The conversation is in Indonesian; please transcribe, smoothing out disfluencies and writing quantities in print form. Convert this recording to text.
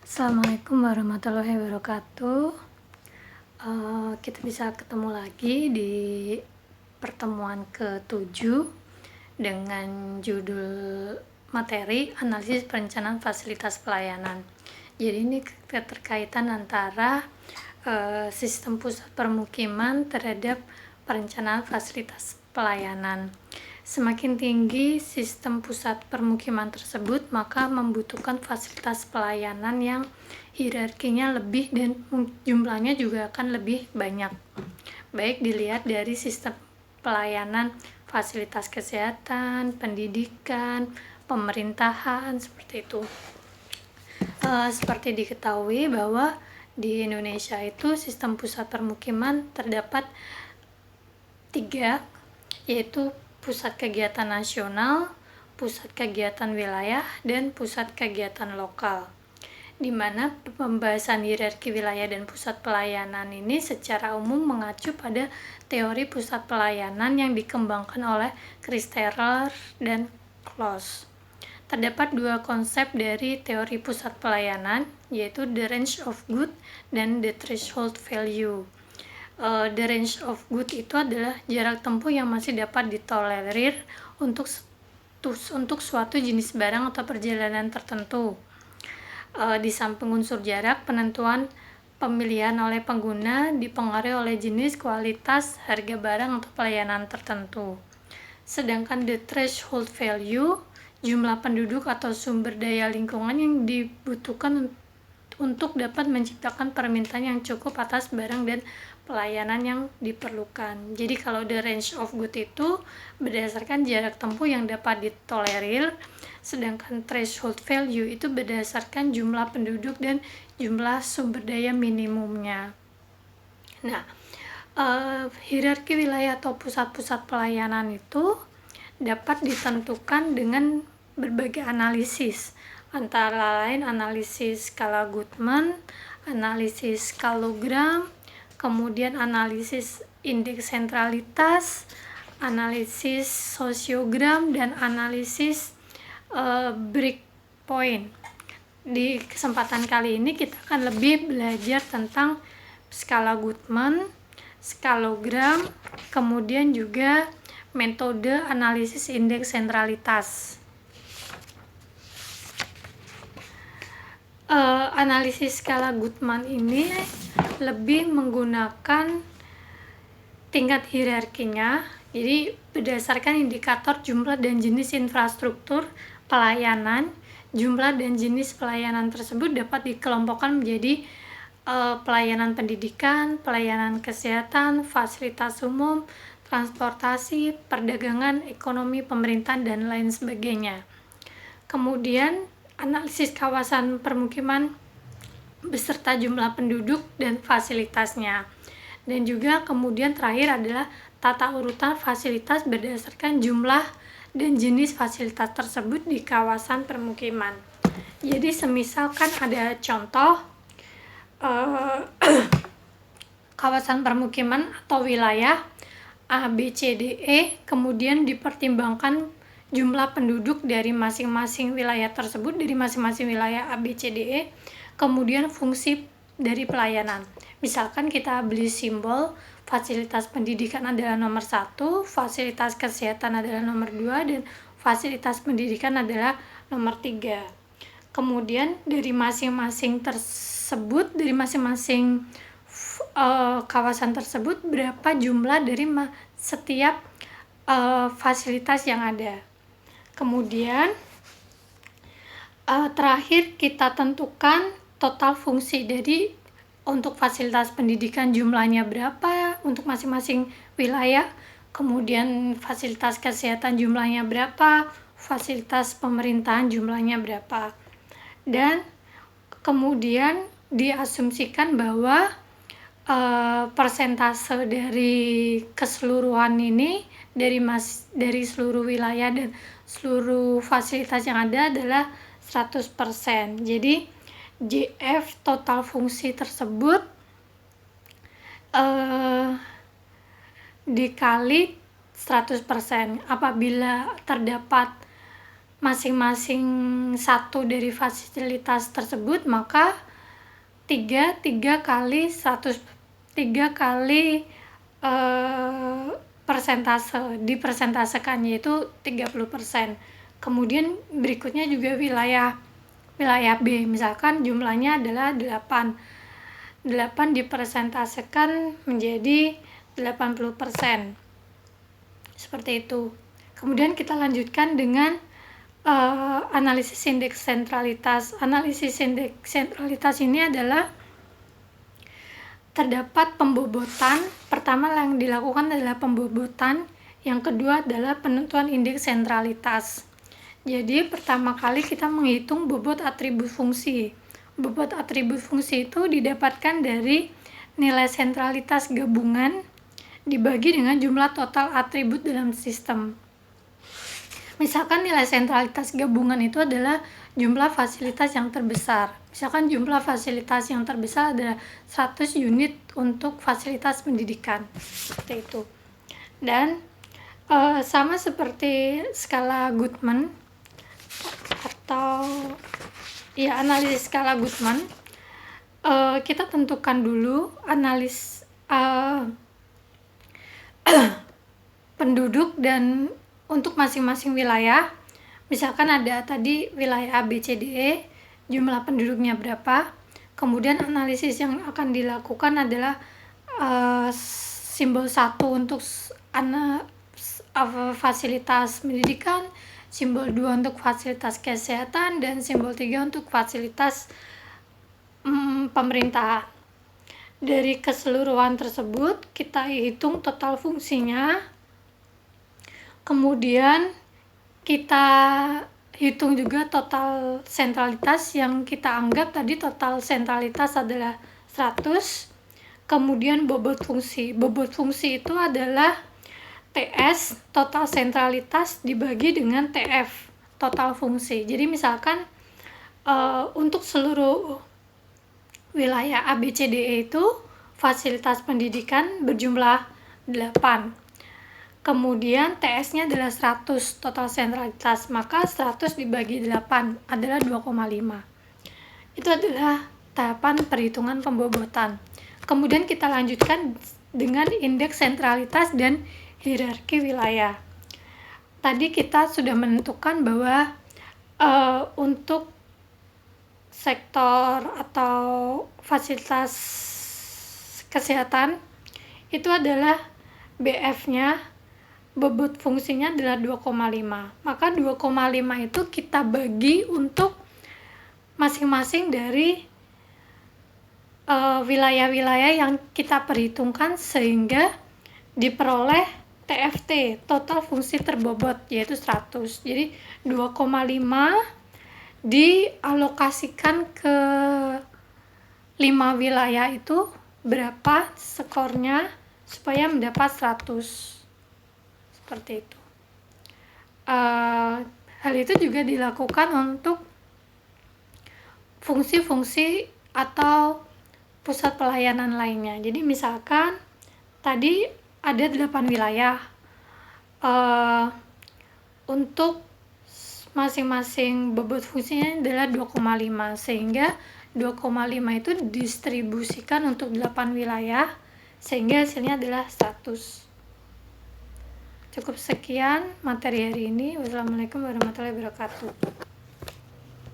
Assalamualaikum warahmatullahi wabarakatuh. Kita bisa ketemu lagi di pertemuan ke-7 dengan judul materi analisis perencanaan fasilitas pelayanan. Jadi ini keterkaitan antara sistem pusat permukiman terhadap perencanaan fasilitas pelayanan. Semakin tinggi sistem pusat permukiman tersebut, maka membutuhkan fasilitas pelayanan yang hierarkinya lebih dan jumlahnya juga akan lebih banyak. Baik dilihat dari sistem pelayanan fasilitas kesehatan, pendidikan, pemerintahan, seperti itu. Seperti diketahui bahwa di Indonesia itu sistem pusat permukiman terdapat 3, yaitu pusat kegiatan nasional, pusat kegiatan wilayah, dan pusat kegiatan lokal, di mana pembahasan hierarki wilayah dan pusat pelayanan ini secara umum mengacu pada teori pusat pelayanan yang dikembangkan oleh Christaller dan Close. Terdapat 2 konsep dari teori pusat pelayanan, yaitu the range of good dan the threshold value. The range of good itu adalah jarak tempuh yang masih dapat ditolerir untuk suatu jenis barang atau perjalanan tertentu. Di samping unsur jarak, penentuan pemilihan oleh pengguna dipengaruhi oleh jenis, kualitas, harga barang atau pelayanan tertentu. Sedangkan the threshold value, jumlah penduduk atau sumber daya lingkungan yang dibutuhkan untuk dapat menciptakan permintaan yang cukup atas barang dan pelayanan yang diperlukan. Jadi kalau the range of good itu berdasarkan jarak tempuh yang dapat ditolerir, sedangkan threshold value itu berdasarkan jumlah penduduk dan jumlah sumber daya minimumnya. Nah, hierarki wilayah atau pusat-pusat pelayanan itu dapat ditentukan dengan berbagai analisis, antara lain analisis skala Goodman, analisis skalogram, kemudian analisis indeks sentralitas, analisis sosiogram, dan analisis breakpoint. Di kesempatan kali ini kita akan lebih belajar tentang skala Goodman, skalogram, kemudian juga metode analisis indeks sentralitas. Analisis skala Goodman ini lebih menggunakan tingkat hierarkinya, jadi berdasarkan indikator jumlah dan jenis infrastruktur pelayanan. Jumlah dan jenis pelayanan tersebut dapat dikelompokkan menjadi pelayanan pendidikan, pelayanan kesehatan, fasilitas umum, transportasi, perdagangan, ekonomi, pemerintahan, dan lain sebagainya. Kemudian analisis kawasan permukiman beserta jumlah penduduk dan fasilitasnya. Dan juga kemudian terakhir adalah tata urutan fasilitas berdasarkan jumlah dan jenis fasilitas tersebut di kawasan permukiman. Jadi semisalkan ada contoh kawasan permukiman atau wilayah A, B, C, D, E, kemudian dipertimbangkan jumlah penduduk dari masing-masing wilayah tersebut, dari masing-masing wilayah A, B, C, D, E, kemudian fungsi dari pelayanan. Misalkan kita beli simbol, fasilitas pendidikan adalah nomor 1, fasilitas kesehatan adalah nomor 2, dan fasilitas pendidikan adalah nomor 3. Kemudian dari masing-masing tersebut, dari masing-masing kawasan tersebut, berapa jumlah dari setiap fasilitas yang ada. Kemudian terakhir kita tentukan total fungsi. Jadi untuk fasilitas pendidikan jumlahnya berapa untuk masing-masing wilayah, kemudian fasilitas kesehatan jumlahnya berapa, fasilitas pemerintahan jumlahnya berapa, dan kemudian diasumsikan bahwa persentase dari keseluruhan ini dari seluruh wilayah dan seluruh fasilitas yang ada adalah 100%. Jadi JF total fungsi tersebut dikali 100%. Apabila terdapat masing-masing satu dari fasilitas tersebut, maka 3 kali 100, 3 kali persentase, dipersentasekan, yaitu 30%. Kemudian berikutnya juga wilayah B, misalkan jumlahnya adalah 8 dipersentasekan menjadi 80%, seperti itu. Kemudian kita lanjutkan dengan analisis indeks sentralitas. Analisis indeks sentralitas ini adalah terdapat pembobotan. Pertama yang dilakukan adalah pembobotan, yang kedua adalah penentuan indeks sentralitas. Jadi pertama kali kita menghitung bobot atribut fungsi. Bobot atribut fungsi itu didapatkan dari nilai sentralitas gabungan dibagi dengan jumlah total atribut dalam sistem. Misalkan nilai sentralitas gabungan itu adalah jumlah fasilitas yang terbesar. Misalkan jumlah fasilitas yang terbesar adalah 100 unit untuk fasilitas pendidikan, seperti itu. Dan sama seperti skala Goodman atau ya analisis skala Goodman, kita tentukan dulu penduduk dan untuk masing-masing wilayah. Misalkan ada tadi wilayah A, B, C, D, E, jumlah penduduknya berapa. Kemudian analisis yang akan dilakukan adalah simbol 1 untuk fasilitas pendidikan, simbol 2 untuk fasilitas kesehatan, dan simbol 3 untuk fasilitas pemerintahan. Dari keseluruhan tersebut kita hitung total fungsinya, kemudian kita hitung juga total sentralitas yang kita anggap tadi total sentralitas adalah 100. Kemudian bobot fungsi. Bobot fungsi itu adalah TS, total sentralitas, dibagi dengan TF, total fungsi. Jadi misalkan untuk seluruh wilayah A, B, C, D, E itu fasilitas pendidikan berjumlah 8. Kemudian TS-nya adalah 100, total sentralitas, maka 100 dibagi 8 adalah 2,5. Itu adalah tahapan perhitungan pembobotan. Kemudian kita lanjutkan dengan indeks sentralitas dan hierarki wilayah. Tadi kita sudah menentukan bahwa untuk sektor atau fasilitas kesehatan itu adalah BF-nya, bobot fungsinya adalah 2,5. Maka 2,5 itu kita bagi untuk masing-masing dari wilayah-wilayah yang kita perhitungkan sehingga diperoleh TFT, total fungsi terbobot, yaitu 100. Jadi 2,5 dialokasikan ke 5 wilayah itu berapa skornya supaya mendapat 100. Seperti itu. Hal itu juga dilakukan untuk fungsi-fungsi atau pusat pelayanan lainnya. Jadi misalkan tadi ada 8 wilayah, untuk masing-masing bobot fungsinya adalah 2,5, sehingga 2,5 itu didistribusikan untuk 8 wilayah sehingga hasilnya adalah 100. Cukup sekian materi hari ini. Wassalamualaikum warahmatullahi wabarakatuh.